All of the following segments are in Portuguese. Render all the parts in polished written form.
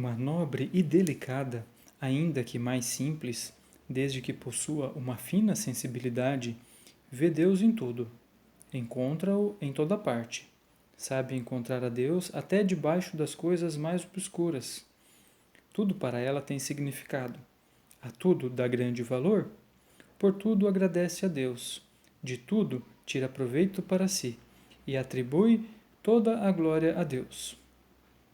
alma nobre e delicada, ainda que mais simples, desde que possua uma fina sensibilidade, vê Deus em tudo, encontra-o em toda parte. Sabe encontrar a Deus até debaixo das coisas mais obscuras. Tudo para ela tem significado. A tudo dá grande valor. Por tudo agradece a Deus. De tudo tira proveito para si e atribui toda a glória a Deus.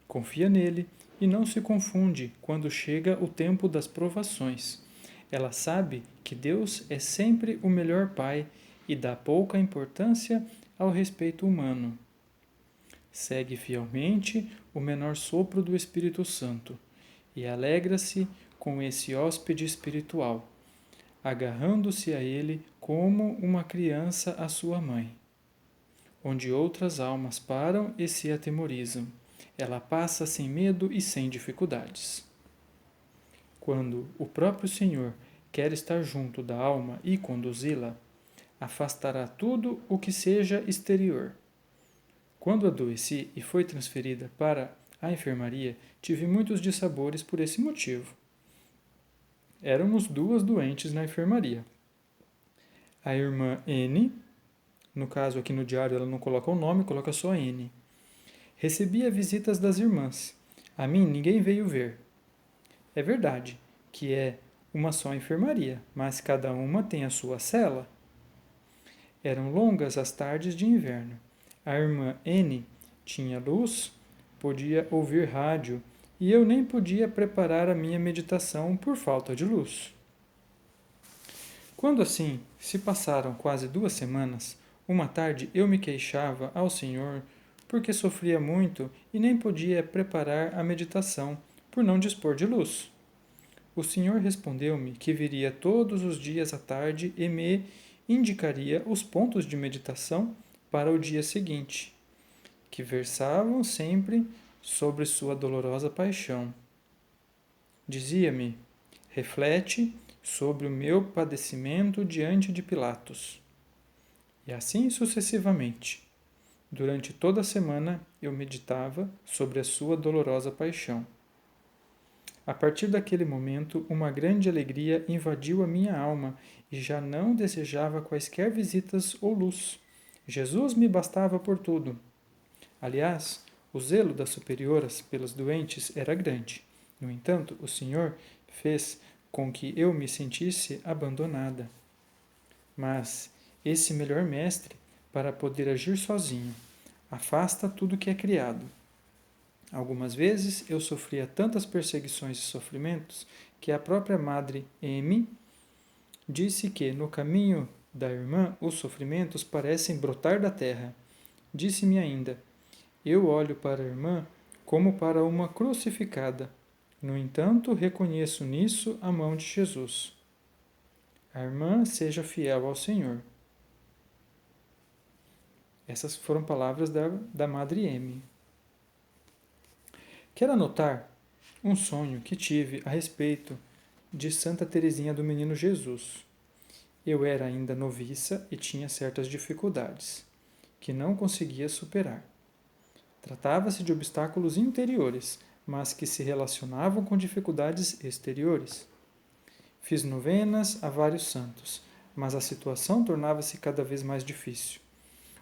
Confia nele e não se confunde quando chega o tempo das provações. Ela sabe que Deus é sempre o melhor Pai e dá pouca importância ao respeito humano. Segue fielmente o menor sopro do Espírito Santo e alegra-se com esse hóspede espiritual, agarrando-se a ele como uma criança à sua mãe. Onde outras almas param e se atemorizam, ela passa sem medo e sem dificuldades. Quando o próprio Senhor quer estar junto da alma e conduzi-la, afastará tudo o que seja exterior. Quando adoeci e foi transferida para a enfermaria, tive muitos dissabores por esse motivo. Éramos duas doentes na enfermaria. A irmã N, no caso aqui no diário ela não coloca o nome, coloca só N. Recebia visitas das irmãs. A mim ninguém veio ver. É verdade que é uma só enfermaria, mas cada uma tem a sua cela. Eram longas as tardes de inverno. A irmã N tinha luz, podia ouvir rádio, e eu nem podia preparar a minha meditação por falta de luz. Quando assim se passaram quase 2 semanas, uma tarde eu me queixava ao Senhor porque sofria muito e nem podia preparar a meditação por não dispor de luz. O Senhor respondeu-me que viria todos os dias à tarde e me indicaria os pontos de meditação para o dia seguinte, que versavam sempre sobre sua dolorosa paixão. Dizia-me: reflete sobre o meu padecimento diante de Pilatos. E assim sucessivamente. Durante toda a semana eu meditava sobre a sua dolorosa paixão. A partir daquele momento, uma grande alegria invadiu a minha alma e já não desejava quaisquer visitas ou luz. Jesus me bastava por tudo. Aliás, o zelo das superioras pelas doentes era grande. No entanto, o Senhor fez com que eu me sentisse abandonada. Mas esse melhor mestre, para poder agir sozinho, afasta tudo que é criado. Algumas vezes eu sofria tantas perseguições e sofrimentos que a própria Madre M disse que no caminho da irmã os sofrimentos parecem brotar da terra. Disse-me ainda: eu olho para a irmã como para uma crucificada. No entanto, reconheço nisso a mão de Jesus. A irmã seja fiel ao Senhor. Essas foram palavras da Madre M. Quero anotar um sonho que tive a respeito de Santa Teresinha do Menino Jesus. Eu era ainda noviça e tinha certas dificuldades, que não conseguia superar. Tratava-se de obstáculos interiores, mas que se relacionavam com dificuldades exteriores. Fiz novenas a vários santos, mas a situação tornava-se cada vez mais difícil.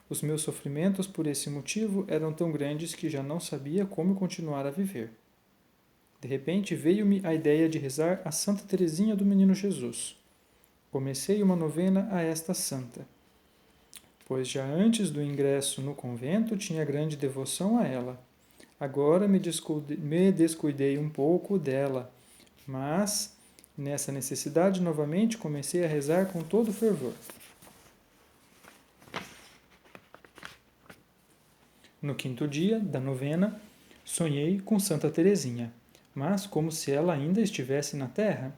Os meus sofrimentos por esse motivo eram tão grandes que já não sabia como continuar a viver. De repente veio-me a ideia de rezar a Santa Teresinha do Menino Jesus. Comecei uma novena a esta santa, pois já antes do ingresso no convento tinha grande devoção a ela. Agora me descuidei um pouco dela, mas nessa necessidade novamente comecei a rezar com todo fervor. No 5º dia da novena, sonhei com Santa Teresinha, mas como se ela ainda estivesse na terra.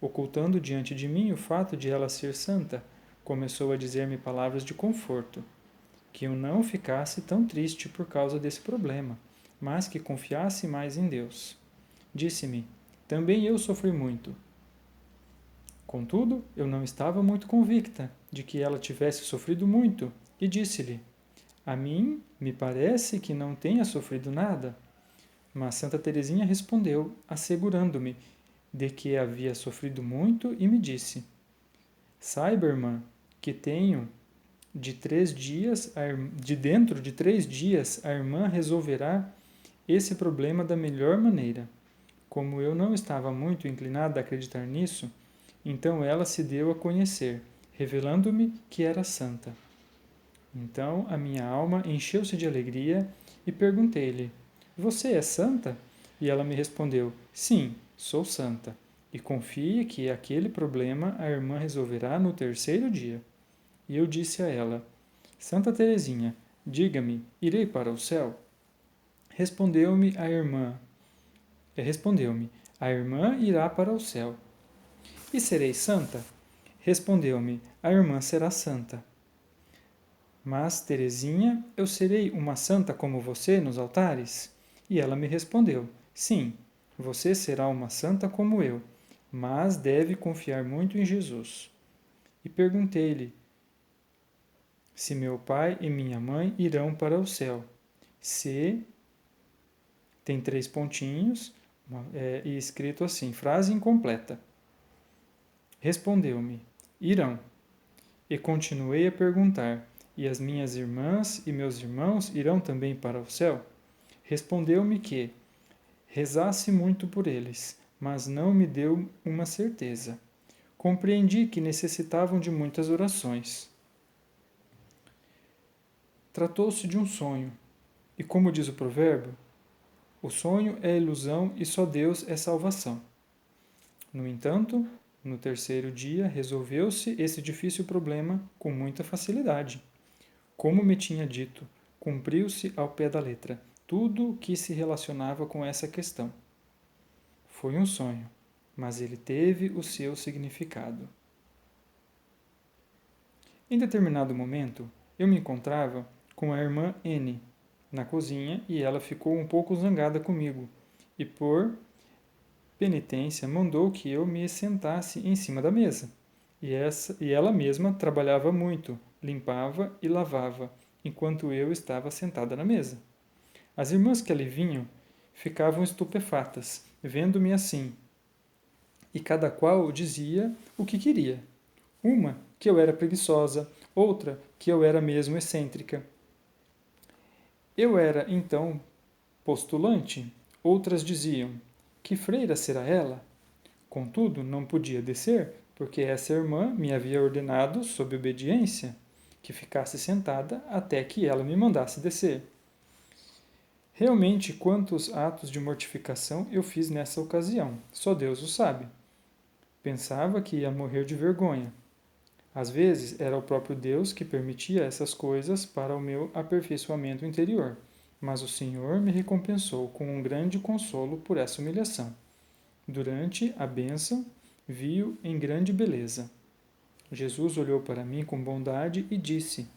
Ocultando diante de mim o fato de ela ser santa, começou a dizer-me palavras de conforto, que eu não ficasse tão triste por causa desse problema, mas que confiasse mais em Deus. Disse-me: também eu sofri muito. Contudo, eu não estava muito convicta de que ela tivesse sofrido muito, e disse-lhe: a mim me parece que não tenha sofrido nada. Mas Santa Teresinha respondeu, assegurando-me de que havia sofrido muito e me disse: Saiba, irmã, que tenho de dentro de 3 dias a irmã resolverá esse problema da melhor maneira. Como eu não estava muito inclinada a acreditar nisso, então ela se deu a conhecer, revelando-me que era santa. Então a minha alma encheu-se de alegria e perguntei-lhe: Você é santa? E ela me respondeu: Sim, sou santa. E confie que aquele problema a irmã resolverá no 3º dia. E eu disse a ela: Santa Teresinha, diga-me, irei para o céu? Respondeu-me a irmã: Respondeu-me: A irmã irá para o céu. E serei santa? Respondeu-me: A irmã será santa. Mas, Teresinha, eu serei uma santa como você nos altares? E ela me respondeu: Sim, você será uma santa como eu, mas deve confiar muito em Jesus. E perguntei-lhe se meu pai e minha mãe irão para o céu. Se tem 3 pontinhos e escrito assim, frase incompleta. Respondeu-me: Irão. E continuei a perguntar: E as minhas irmãs e meus irmãos irão também para o céu? Respondeu-me que rezasse muito por eles, mas não me deu uma certeza. Compreendi que necessitavam de muitas orações. Tratou-se de um sonho, e como diz o provérbio, o sonho é ilusão e só Deus é salvação. No entanto, no 3º dia resolveu-se esse difícil problema com muita facilidade. Como me tinha dito, cumpriu-se ao pé da letra tudo o que se relacionava com essa questão. Foi um sonho, mas ele teve o seu significado. Em determinado momento, eu me encontrava com a irmã N na cozinha e ela ficou um pouco zangada comigo e, por penitência, mandou que eu me sentasse em cima da mesa. E ela mesma trabalhava muito, limpava e lavava, enquanto eu estava sentada na mesa. As irmãs que ali vinham ficavam estupefatas, vendo-me assim, e cada qual dizia o que queria. Uma, que eu era preguiçosa, outra, que eu era mesmo excêntrica. Eu era, então, postulante, outras diziam: Que freira será ela? Contudo, não podia descer, porque essa irmã me havia ordenado, sob obediência, que ficasse sentada até que ela me mandasse descer. Realmente, quantos atos de mortificação eu fiz nessa ocasião, só Deus o sabe. Pensava que ia morrer de vergonha. Às vezes, era o próprio Deus que permitia essas coisas para o meu aperfeiçoamento interior, mas o Senhor me recompensou com um grande consolo por essa humilhação. Durante a bênção, vi-o em grande beleza. Jesus olhou para mim com bondade e disse: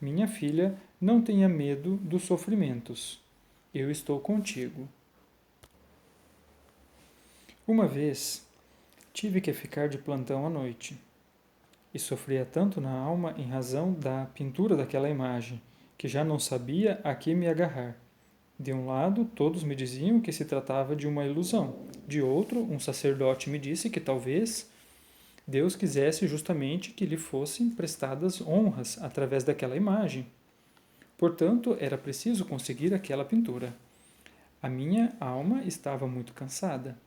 Minha filha, não tenha medo dos sofrimentos. Eu estou contigo. Uma vez, tive que ficar de plantão à noite, e sofria tanto na alma em razão da pintura daquela imagem, que já não sabia a que me agarrar. De um lado, todos me diziam que se tratava de uma ilusão. De outro, um sacerdote me disse que talvez Deus quisesse justamente que lhe fossem prestadas honras através daquela imagem. Portanto, era preciso conseguir aquela pintura. A minha alma estava muito cansada.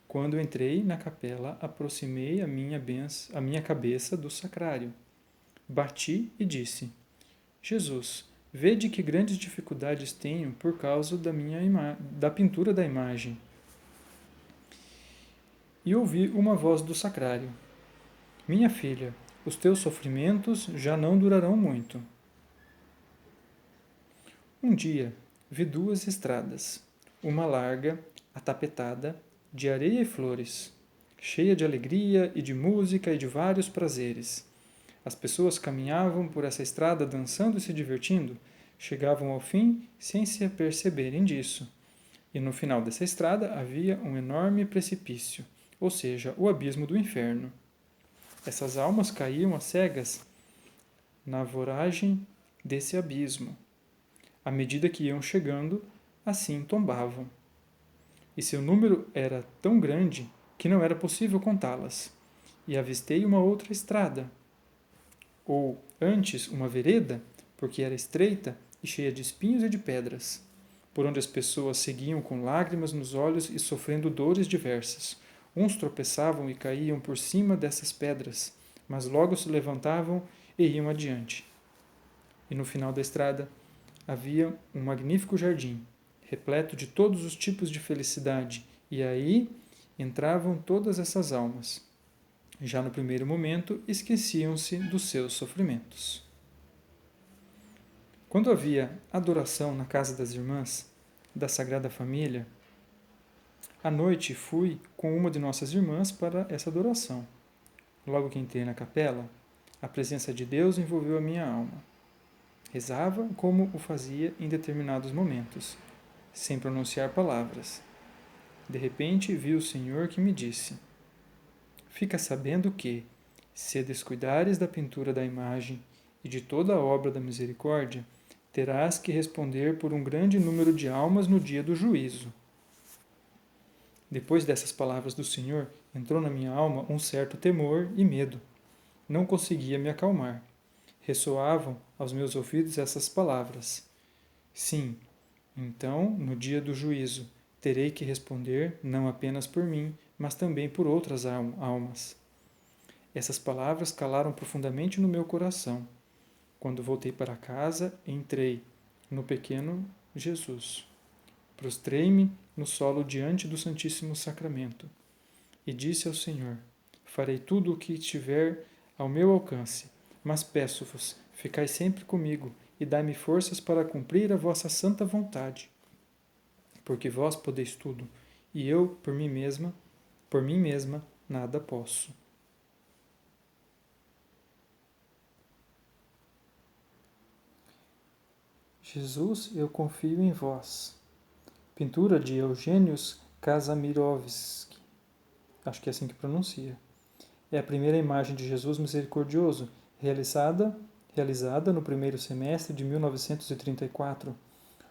Quando entrei na capela, aproximei a minha cabeça do sacrário. Bati e disse: Jesus, vede que grandes dificuldades tenho por causa da pintura da imagem. E ouvi uma voz do sacrário: Minha filha, os teus sofrimentos já não durarão muito. Um dia, vi 2 estradas, uma larga, atapetada, de areia e flores, cheia de alegria e de música e de vários prazeres. As pessoas caminhavam por essa estrada dançando e se divertindo, chegavam ao fim sem se aperceberem disso. E no final dessa estrada havia um enorme precipício, ou seja, o abismo do inferno. Essas almas caíam às cegas na voragem desse abismo. À medida que iam chegando, assim tombavam. e seu número era tão grande que não era possível contá-las. E avistei uma outra estrada, ou antes uma vereda, porque era estreita e cheia de espinhos e de pedras, por onde as pessoas seguiam com lágrimas nos olhos e sofrendo dores diversas. Uns tropeçavam e caíam por cima dessas pedras, mas logo se levantavam e iam adiante. E no final da estrada havia um magnífico jardim, repleto de todos os tipos de felicidade, e aí entravam todas essas almas. Já no primeiro momento, esqueciam-se dos seus sofrimentos. Quando havia adoração na casa das irmãs da Sagrada Família, à noite fui com uma de nossas irmãs para essa adoração. Logo que entrei na capela, a presença de Deus envolveu a minha alma. Rezava como o fazia em determinados momentos, sem pronunciar palavras. De repente vi o Senhor que me disse: Fica sabendo que, se descuidares da pintura da imagem e de toda a obra da misericórdia, terás que responder por um grande número de almas no dia do juízo. Depois dessas palavras do Senhor, entrou na minha alma um certo temor e medo. Não conseguia me acalmar. Ressoavam aos meus ouvidos essas palavras: Sim, então, no dia do juízo, terei que responder não apenas por mim, mas também por outras almas. Essas palavras calaram profundamente no meu coração. Quando voltei para casa, entrei no pequeno Jesus. Prostrei-me no solo diante do Santíssimo Sacramento e disse ao Senhor: Farei tudo o que estiver ao meu alcance, mas peço-vos, ficai sempre comigo e dai-me forças para cumprir a vossa santa vontade. Porque vós podeis tudo, e eu, por mim mesma, nada posso. Jesus, eu confio em vós. Pintura de Eugênios Kazimirovsky. Acho que é assim que pronuncia. É a primeira imagem de Jesus misericordioso, realizada no primeiro semestre de 1934,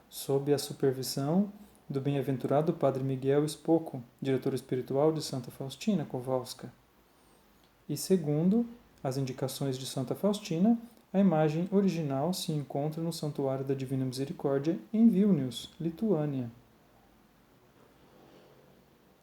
sob a supervisão do bem-aventurado Padre Miguel Spocco, diretor espiritual de Santa Faustina Kowalska. E segundo as indicações de Santa Faustina, a imagem original se encontra no Santuário da Divina Misericórdia em Vilnius, Lituânia.